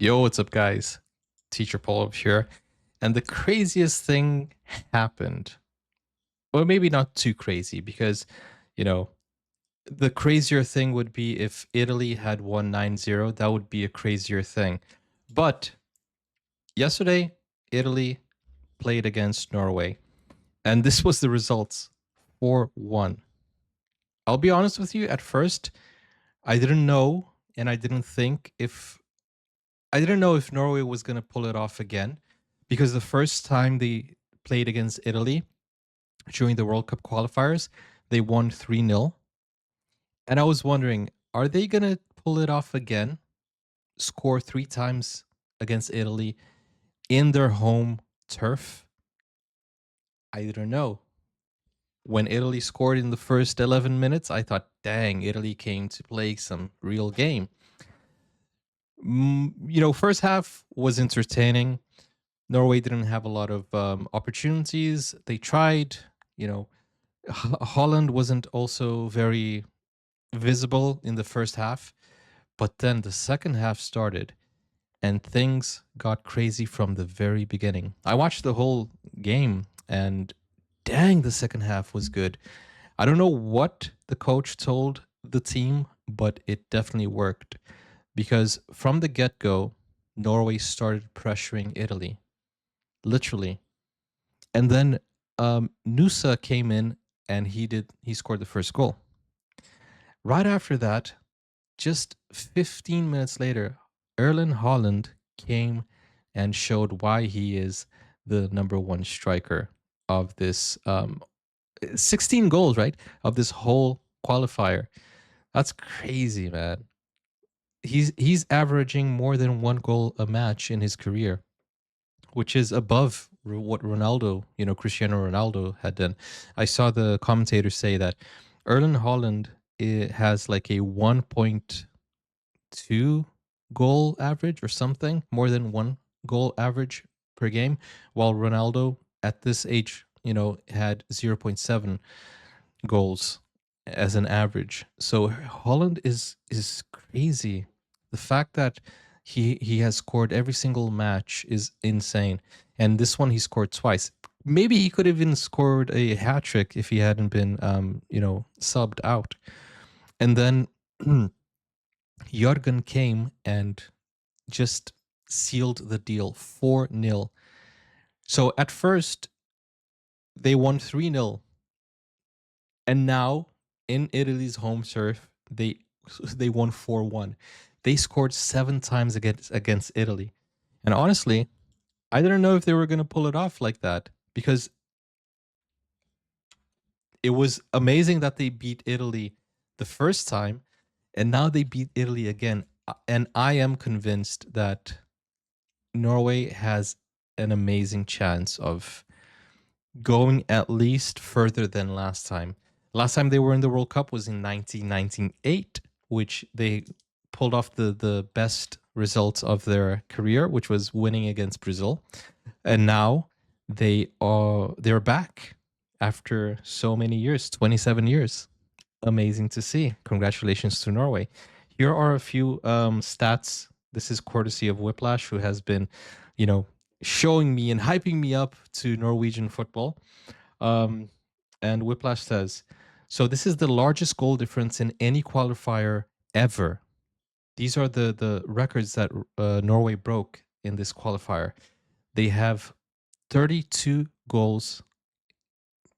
Yo, what's up, guys? Teacher Paul up here. And the craziest thing happened. Well, maybe not too crazy because, you know, the crazier thing would be if Italy had won 9-0. That would be a crazier thing. But yesterday, Italy played against Norway. And this was the results 4-1. I'll be honest with you, at first, I didn't know and I didn't know if Norway was going to pull it off again because the first time they played against Italy during the World Cup qualifiers, they won 3-0. And I was wondering, are they going to pull it off again? Score three times against Italy in their home turf? I don't know. When Italy scored in the first 11 minutes, I thought, dang, Italy came to play some real game. First half was entertaining. Norway didn't have a lot of opportunities. They tried, Holland wasn't also very visible in the first half, but then the second half started and things got crazy from the very beginning. I watched the whole game and dang, the second half was good. I don't know what the coach told the team, but it definitely worked because from the get go, Norway started pressuring Italy, literally. And then Nusa came in and he scored the first goal. Right after that, just 15 minutes later, Erling Haaland came and showed why he is the number one striker of this 16 goals, right? Of this whole qualifier. That's crazy, man. He's averaging more than one goal a match in his career, which is above what Ronaldo, Cristiano Ronaldo had done. I saw the commentator say that Erling Haaland has like a 1.2 goal average or something, more than one goal average per game, while Ronaldo at this age, had 0.7 goals as an average. So Holland is crazy. The fact that he has scored every single match is insane. And this one he scored twice. Maybe he could have even scored a hat trick if he hadn't been subbed out. And then Jurgen came and just sealed the deal 4-0. So at first they won 3-0. And now in Italy's home turf, they won 4-1. They scored 7 times against Italy. And honestly, I didn't know if they were going to pull it off like that because it was amazing that they beat Italy the first time and now they beat Italy again. And I am convinced that Norway has an amazing chance of going at least further than last time. Last time they were in the World Cup was in 1998, which they pulled off the best results of their career, which was winning against Brazil. And now they're back after so many years, 27 years. Amazing to see. Congratulations to Norway. Here are a few stats. This is courtesy of Whiplash, who has been, you know, showing me and hyping me up to Norwegian football. And Whiplash says, so this is the largest goal difference in any qualifier ever. These are the records that Norway broke in this qualifier. They have 32 goals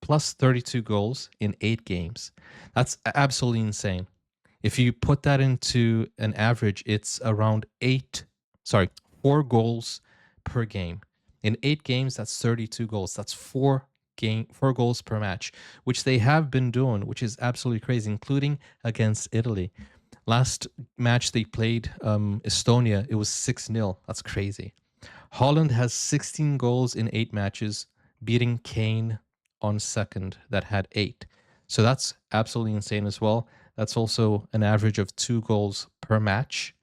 plus 32 goals in 8 games. That's absolutely insane. If you put that into an average, it's around 4 goals per game. In 8 games, that's 32 goals. That's 4 goals per match, which they have been doing, which is absolutely crazy, including against Italy. Last match they played Estonia, it was 6-0. That's crazy. Holland has 16 goals in 8 matches, beating Kane on second that had 8. So that's absolutely insane as well. That's also an average of 2 goals per match.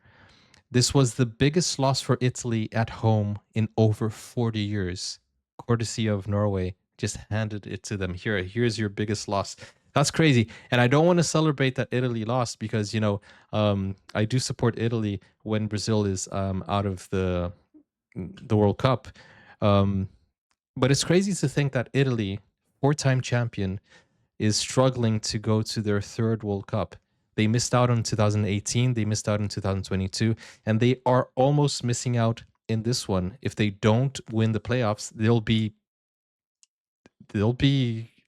This was the biggest loss for Italy at home in over 40 years. Courtesy of Norway, just handed it to them. Here's your biggest loss. That's crazy. And I don't want to celebrate that Italy lost because, I do support Italy when Brazil is out of the World Cup. Um, but it's crazy to think that Italy, four-time champion, is struggling to go to their third World Cup. They missed out on 2018, they missed out in 2022, and they are almost missing out in this one. If they don't win the playoffs, they'll be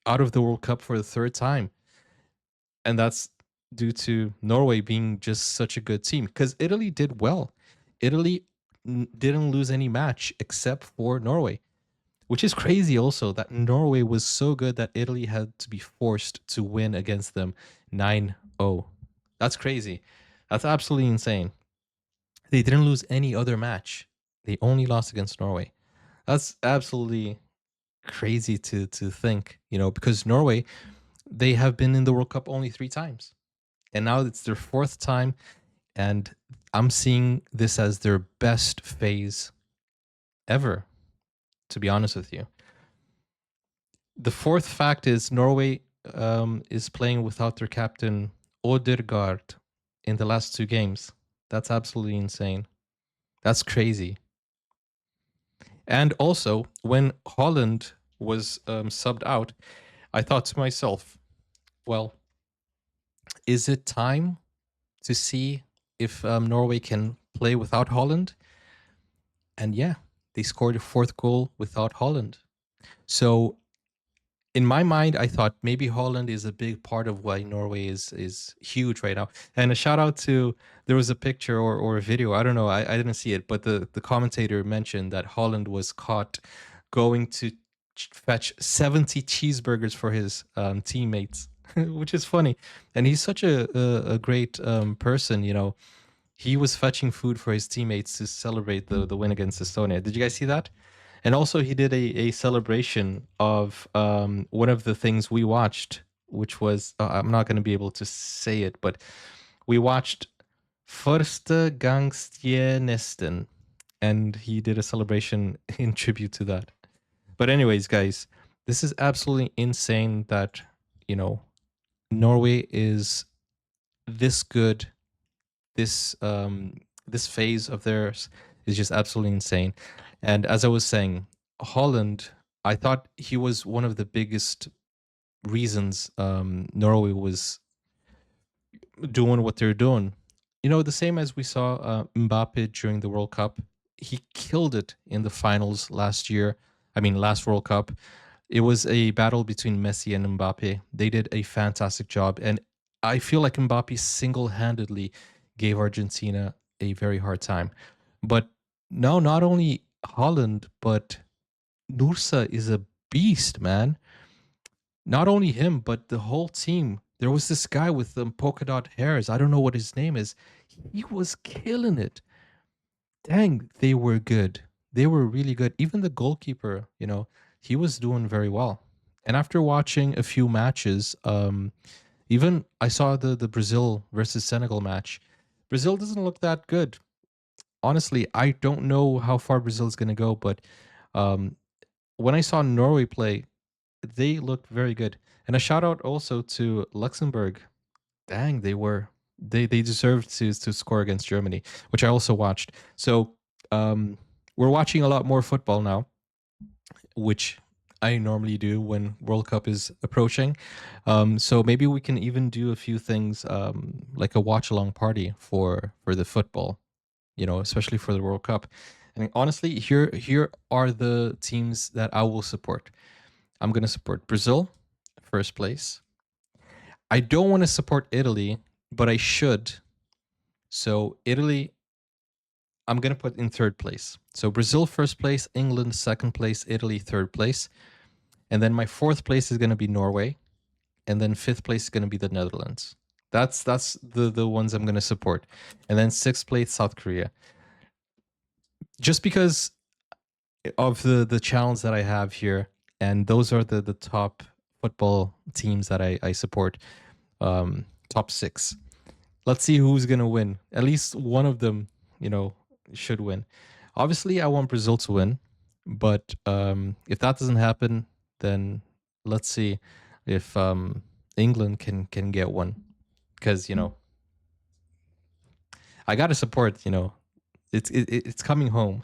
out of the World Cup for the third time. And that's due to Norway being just such a good team because Italy did well. Italy didn't lose any match except for Norway, which is crazy also that Norway was so good that Italy had to be forced to win against them 9-0. That's crazy. That's absolutely insane. They didn't lose any other match. They only lost against Norway. That's absolutely crazy to think, because Norway, they have been in the World Cup only 3 times. And now it's their fourth time, and I'm seeing this as their best phase ever, to be honest with you. The fourth fact is Norway is playing without their captain Odegaard in the last 2 games. That's absolutely insane. That's crazy. And also, when Holland was subbed out, I thought to myself, well, is it time to see if Norway can play without Holland? And yeah, they scored a fourth goal without Holland. So in my mind, I thought maybe Holland is a big part of why Norway is huge right now. And a shout out to, there was a picture or a video, I don't know, I didn't see it, but the commentator mentioned that Holland was caught going to fetch 70 cheeseburgers for his teammates, which is funny. And he's such a great person, he was fetching food for his teammates to celebrate the win against Estonia. Did you guys see that? And also, he did a celebration of one of the things we watched, which was, I'm not going to be able to say it, but we watched Första Gangstjenesten, and he did a celebration in tribute to that. But anyways, guys, this is absolutely insane that, Norway is this good. This phase of theirs is just absolutely insane. And as I was saying, Holland, I thought he was one of the biggest reasons Norway was doing what they're doing. The same as we saw Mbappe during the World Cup. He killed it in the finals last year. I mean, last World Cup. It was a battle between Messi and Mbappe. They did a fantastic job. And I feel like Mbappe single handedly gave Argentina a very hard time. But no, not only Holland, but Nursa is a beast, man. Not only him, but the whole team. There was this guy with the polka dot hairs. I don't know what his name is. He was killing it. Dang, they were good. They were really good. Even the goalkeeper, he was doing very well. And after watching a few matches, even I saw the Brazil versus Senegal match. Brazil doesn't look that good. Honestly, I don't know how far Brazil is going to go, but um, when I saw Norway play, they looked very good. And a shout out also to Luxembourg. Dang, they deserved to score against Germany, which I also watched. So um, we're watching a lot more football now, which I normally do when World Cup is approaching. So maybe we can even do a few things like a watch along party for the football, especially for the World Cup. And honestly, here are the teams that I will support. I'm gonna support Brazil, first place. I don't want to support Italy, but I should. So Italy, I'm gonna put in third place. So Brazil first place, England second place, Italy third place, and then my fourth place is gonna be Norway, and then fifth place is gonna be the Netherlands. That's the ones I'm gonna support, and then sixth place South Korea. Just because of the challenge that I have here, and those are the top football teams that I support. Top six. Let's see who's gonna win. At least one of them, should win. Obviously, I want Brazil to win, but if that doesn't happen, then let's see if England can get one, because I gotta support. It's coming home.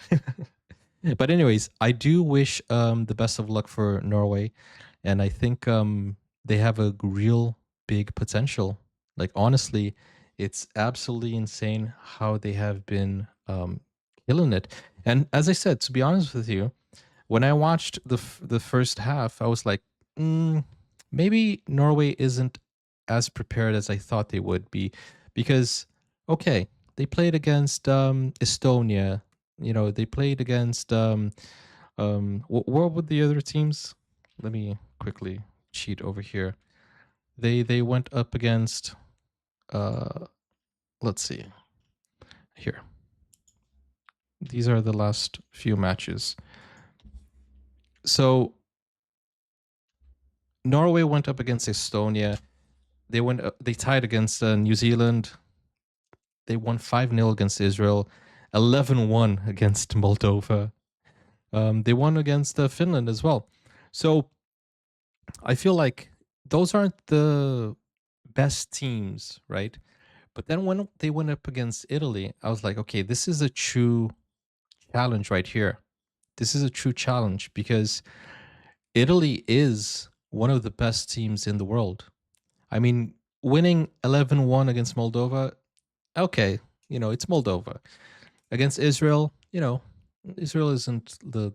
But anyways, I do wish the best of luck for Norway, and I think they have a real big potential. Like honestly, it's absolutely insane how they have been killing it. And as I said, to be honest with you, when I watched the first half, I was like, maybe Norway isn't as prepared as I thought they would be, because okay, they played against Estonia. They played against what were the other teams? Let me quickly cheat over here. They went up against uh let's see here. These are the last few matches. So Norway went up against Estonia. They tied against New Zealand. They won 5-0 against Israel, 11-1 against Moldova. They won against Finland as well. So I feel like those aren't the best teams, right? But then when they went up against Italy, I was like, okay, this is a true challenge right here. This is a true challenge, because Italy is one of the best teams in the world. I mean, winning 11-1 against Moldova, okay, it's Moldova. Against Israel, Israel isn't the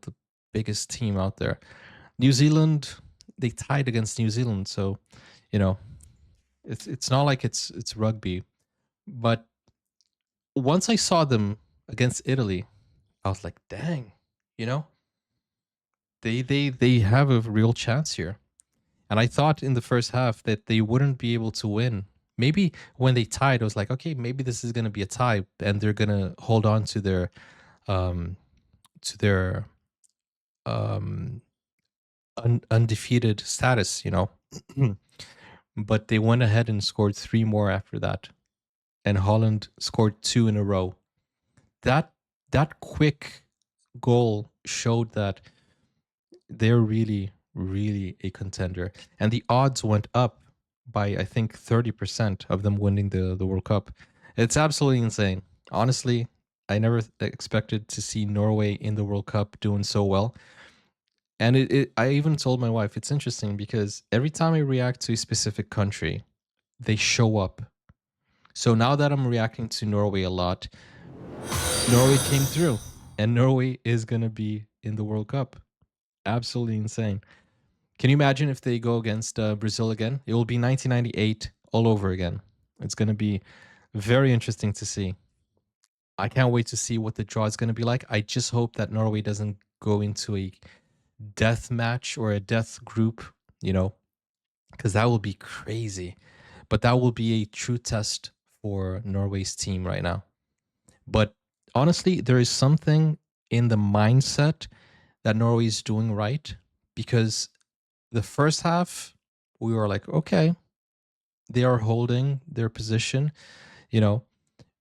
biggest team out there. New Zealand, they tied against New Zealand, so you know it's not like it's rugby. But once I saw them against Italy, I was like, dang, you know, they have a real chance here. And I thought in the first half that they wouldn't be able to win. Maybe when they tied, I was like, okay, maybe this is gonna be a tie, and they're gonna hold on to their um to their um undefeated status. But they went ahead and scored 3 more after that, and Holland scored 2 in a row. That quick goal showed that they're really, really a contender. And the odds went up by, I think, 30% of them winning the World Cup. It's absolutely insane. Honestly, I never expected to see Norway in the World Cup doing so well. And I even told my wife, it's interesting because every time I react to a specific country, they show up. So now that I'm reacting to Norway a lot, Norway came through, and Norway is going to be in the World Cup. Absolutely insane. Can you imagine if they go against Brazil again? It will be 1998 all over again. It's going to be very interesting to see. I can't wait to see what the draw is going to be like. I just hope that Norway doesn't go into a death match or a death group, because that will be crazy. But that will be a true test for Norway's team right now. But honestly, there is something in the mindset that Norway is doing right, because the first half we were like, okay, they are holding their position,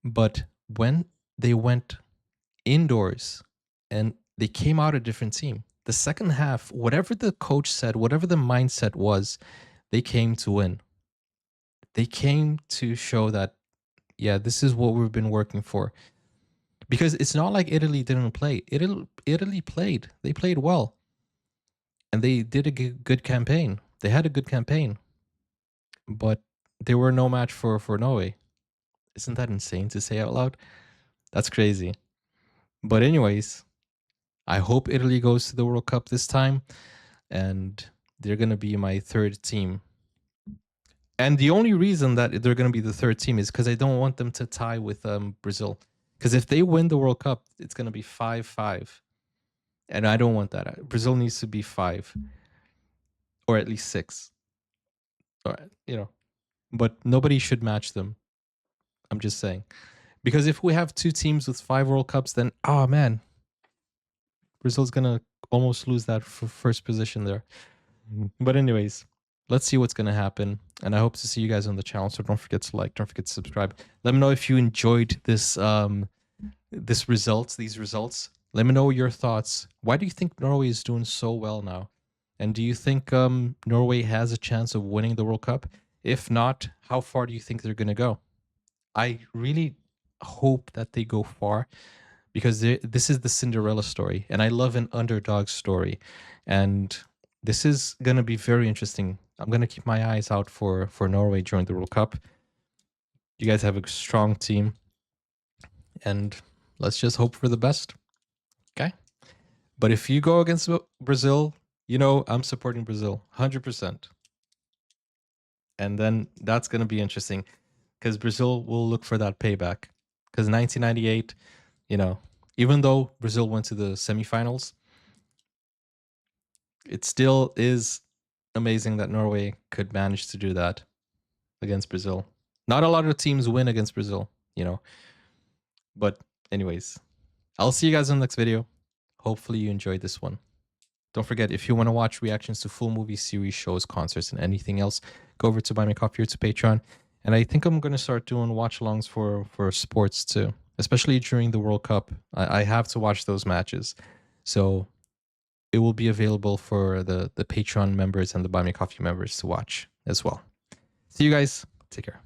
but when they went indoors and they came out a different team, the second half, whatever the coach said, whatever the mindset was, they came to win. They came to show that, yeah, this is what we've been working for. Because it's not like Italy didn't play. Italy played. They played well. And they did a good campaign. They had a good campaign. But they were no match for Norway. Isn't that insane to say out loud? That's crazy. But anyways, I hope Italy goes to the World Cup this time, and they're going to be my third team. And the only reason that they're going to be the third team is because I don't want them to tie with Brazil. Because if they win the World Cup, it's going to be 5-5. And I don't want that. Brazil needs to be 5 or at least 6. Or, but nobody should match them. I'm just saying. Because if we have 2 teams with 5 World Cups, then, oh man, Brazil's going to almost lose that first position there. But anyways, let's see what's going to happen. And I hope to see you guys on the channel. So don't forget to like, don't forget to subscribe. Let me know if you enjoyed these results. Let me know your thoughts. Why do you think Norway is doing so well now? And do you think Norway has a chance of winning the World Cup? If not, how far do you think they're going to go? I really hope that they go far, because this is the Cinderella story, and I love an underdog story. And this is going to be very interesting. I'm going to keep my eyes out for Norway during the World Cup. You guys have a strong team, and let's just hope for the best. Okay? But if you go against Brazil, you know I'm supporting Brazil 100%. And then that's going to be interesting, because Brazil will look for that payback. Because 1998, you know, even though Brazil went to the semifinals, it still is amazing that Norway could manage to do that against Brazil. Not a lot of teams win against Brazil, you know. But anyways, I'll see you guys in the next video. Hopefully you enjoyed this one. Don't forget, if you want to watch reactions to full movie series, shows, concerts, and anything else, go over to Buy Me Coffee or to Patreon. And I think I'm going to start doing watch-alongs for sports too, especially during the World Cup. I have to watch those matches. So it will be available for the Patreon members and the Buy Me Coffee members to watch as well. See you guys. Take care.